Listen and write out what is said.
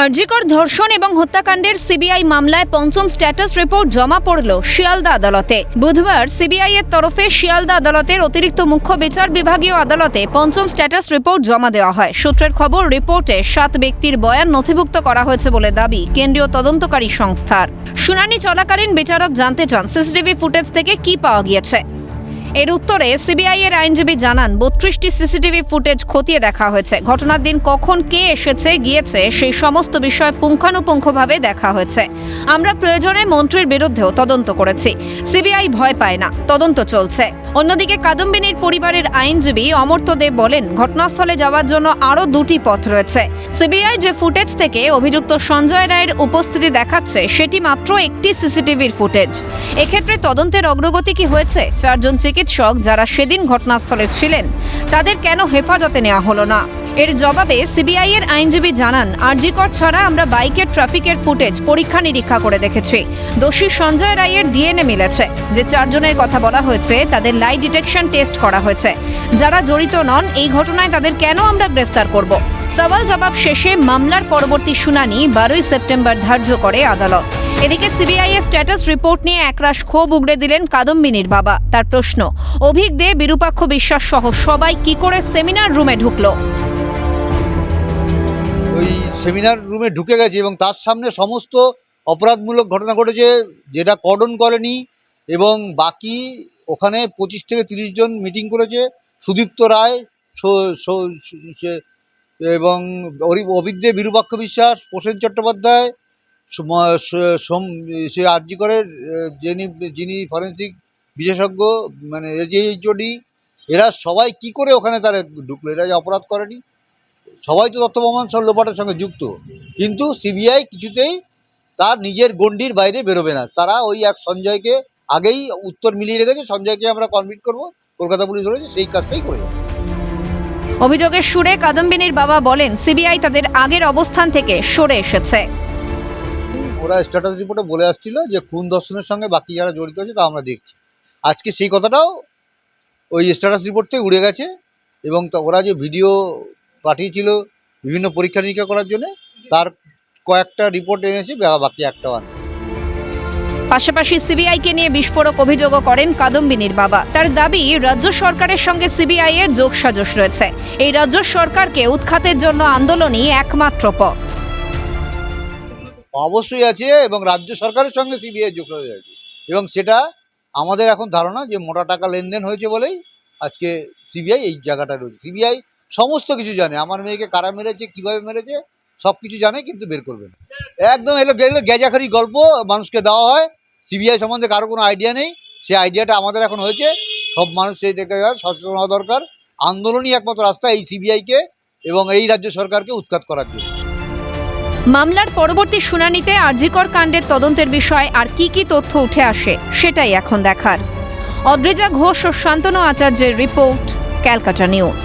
আরজিকর ধর্ষণ এবং হত্যাকাণ্ডের সিবিআই মামলায় পঞ্চম স্ট্যাটাস রিপোর্ট জমা পড়ল শিয়ালদা আদালতে। বুধবার সিবিআই এর তরফে শিয়ালদা আদালতের অতিরিক্ত মুখ্য বিচার বিভাগীয় আদালতে পঞ্চম স্ট্যাটাস রিপোর্ট জমা দেওয়া হয়। সূত্রের খবর, রিপোর্টে 7 ব্যক্তির বয়ান নথিভুক্ত করা হয়েছে বলে দাবি কেন্দ্রীয় তদন্তকারী সংস্থার। শুনানি চলাকালীন বিচারক জানতে চান সিসিটিভি ফুটেজ থেকে কি পাওয়া গিয়েছে। এর উত্তরে সিবিআই এর আইনজীবী জানান 32টি সিসিটিভি ফুটেজ খতিয়ে দেখা হয়েছে। ঘটনার দিন কখন কে এসেছে গিয়েছে সেই সমস্ত বিষয় পুঙ্খানুপুঙ্খভাবে দেখা হয়েছে। আমরা প্রয়োজনে মন্ত্রীর বিরুদ্ধেও তদন্ত করেছি। সিবিআই ভয় পায় না, তদন্ত চলছে। অন্যদিকে কাদম্বিনীর পরিবারের আইনজীবী অমর্ত্য দেব বলেন, ঘটনাস্থলে যাওয়ার জন্য আরও 2টি পথ রয়েছে। সিবিআই যে ফুটেজ থেকে অভিযুক্ত সঞ্জয় রায়ের উপস্থিতি দেখাচ্ছে সেটি মাত্র একটি সিসিটিভির ফুটেজ। এক্ষেত্রে তদন্তের অগ্রগতি কি হয়েছে? 4 জন চিকিৎসক যারা সেদিন ঘটনাস্থলে ছিলেন তাদের কেন হেফাজতে নেওয়া হলো না? এর জবাবে সিবিআই এর আইনজীবী জানান, আরজিকর ছাড়া আমরা বাইকের ট্রাফিকের ফুটেজ পরীক্ষা নিরীক্ষা করে দেখেছি। দোষী সঞ্জয় রায়ের ডিএনএ মিলেছে। যে 4 জনের কথা বলা হয়েছে তাদের লাই ডিটেকশন টেস্ট করা হয়েছে। যারা জড়িত নন এই ঘটনায় তাদের কেন আমরা গ্রেফতার করব? সওয়াল জবাব শেষে মামলার পরবর্তী শুনানি 12ই সেপ্টেম্বর ধার্য করে আদালত। এদিকে সিবিআই এর স্ট্যাটাস রিপোর্ট নিয়ে একরাশ ক্ষোভ উগড়ে দিলেন কাদম্বিনীর বাবা। তার প্রশ্ন, অভিক দে, বিরূপাক্ষ বিশ্বাস সহ সবাই কি করে সেমিনার রুমে ঢুকলো? ওই সেমিনার রুমে ঢুকে গেছে এবং তার সামনে সমস্ত অপরাধমূলক ঘটনা ঘটেছে, যেটা কর্ডন করেনি। এবং বাকি ওখানে 25 থেকে 30 জন মিটিং করেছে। সুদীপ্ত রায় এবং অভিক দে, বিরূপাক্ষ বিশ্বাস, প্রসেন চট্টোপাধ্যায়, সে আরজিকরের যিনি ফরেন্সিক বিশেষজ্ঞ মানে এইচওডি, এরা সবাই কি করে ওখানে তারা ঢুকলো? এরা যে অপরাধ করেনি, সবাই তো তথ্য প্রমাণ সব লোপাটের সঙ্গে যুক্ত। কিন্তু সিবিআই কিছুতেই তার নিজের গণ্ডির বাইরে বেরোবে না। তারা ওই এক সঞ্জয়কে আগেই উত্তর মিলিয়ে রেখেছে, সঞ্জয়কে আমরা কনভিক্ট করবো, কলকাতা পুলিশ ধরেছে, সেই কাজটাই করে যাবে। অভিযোগের সুরে কাদম্বিনীর বাবা বলেন, সিবিআই তাদের আগের অবস্থান থেকে সরে এসেছে। ওরা স্ট্যাটাস রিপোর্টে বলে আসছিল যে খুন ধর্ষণের সঙ্গে বাকি যারা জড়িত আছে তা আমরা দেখছি। আজকে সেই কথাটাও ওই স্ট্যাটাস রিপোর্ট থেকে উড়ে গেছে। এবং ওরা যে ভিডিও পাঠিয়েছিল বিভিন্ন পরীক্ষা নিরীক্ষা করার জন্য, তার কয়েকটা রিপোর্ট এনেছে, বাকি একটাও আনে। পাশাপাশি সিবিআইকে নিয়ে বিস্ফোরক অভিযোগও করেন কাদম্বিনীর বাবা। তার দাবি, রাজ্য সরকারের সঙ্গে সিবিআই এর যোগসাজশ রয়েছে। এই রাজ্য সরকারকে উৎখাতের জন্য আন্দোলনই একমাত্র পথ। অবশ্যই আছে, এবং রাজ্য সরকারের সঙ্গে সিবিআই যোগসাজশ আছে। এবং সেটা আমাদের এখন ধারণা যে মোটা টাকা লেনদেন হয়েছে বলেই আজকে সিবিআই এই জায়গাটা রয়েছে। সিবিআই সমস্ত কিছু জানে, আমার মেয়েকে কারা মেরেছে, কীভাবে মেরেছে, সব কিছু জানে, কিন্তু বের করবে না। একদম এলো গ্যাজাখারি গল্প মানুষকে দেওয়া হয়। সিবিআই সম্বন্ধে কারো কোনো আইডিয়া নেই। সেই আইডিয়াটা আমাদের এখন হয়েছে। সব মানুষ সেই দিকে সচেতন হওয়া দরকার। আন্দোলনই একমাত্র রাস্তা এই সিবিআইকে এবং এই রাজ্য সরকারকে উৎখাত করার জন্য। মামলার পরবর্তী শুনানিতে আরজিকর কাণ্ডের তদন্তের বিষয়ে আর কি তথ্য উঠে আসে সেটাই এখন দেখার। অদ্রিজা ঘোষ ও শান্তনু আচার্যের রিপোর্ট, ক্যালকাটা নিউজ।